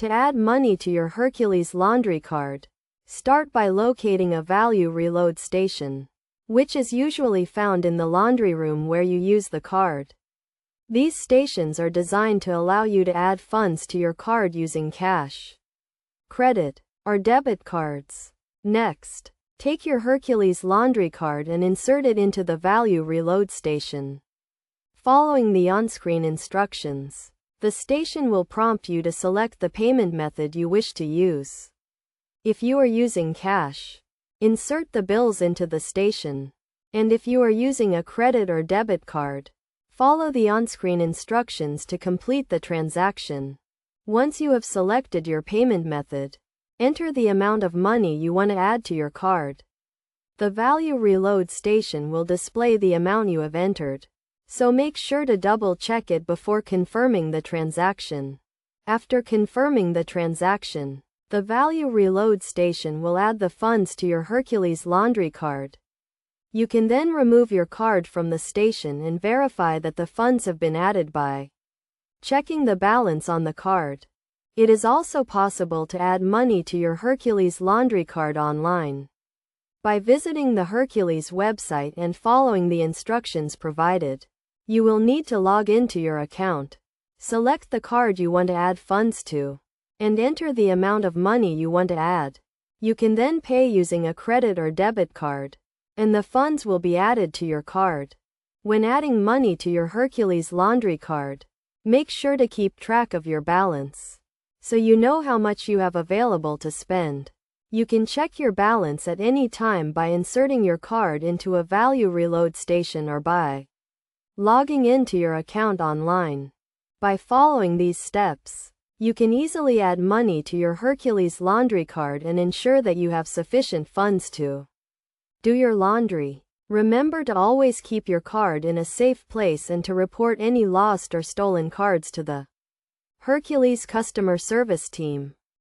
To add money to your Hercules Laundry Card, start by locating a value reload station, which is usually found in the laundry room where you use the card. These stations are designed to allow you to add funds to your card using cash, credit, or debit cards. Next, take your Hercules Laundry Card and insert it into the value reload station. Following the on-screen instructions, the station will prompt you to select the payment method you wish to use. If you are using cash, insert the bills into the station. And if you are using a credit or debit card, follow the on-screen instructions to complete the transaction. Once you have selected your payment method, enter the amount of money you want to add to your card. The value reload station will display the amount you have entered, so make sure to double-check it before confirming the transaction. After confirming the transaction, the value reload station will add the funds to your Hercules Laundry Card. You can then remove your card from the station and verify that the funds have been added by checking the balance on the card. It is also possible to add money to your Hercules Laundry Card online by visiting the Hercules website and following the instructions provided. You will need to log into your account, select the card you want to add funds to, and enter the amount of money you want to add. You can then pay using a credit or debit card, and the funds will be added to your card. When adding money to your Hercules Laundry Card, make sure to keep track of your balance, so you know how much you have available to spend. You can check your balance at any time by inserting your card into a value reload station or by logging into your account online. By following these steps, you can easily add money to your Hercules Laundry Card and ensure that you have sufficient funds to do your laundry. Remember to always keep your card in a safe place and to report any lost or stolen cards to the Hercules customer service team.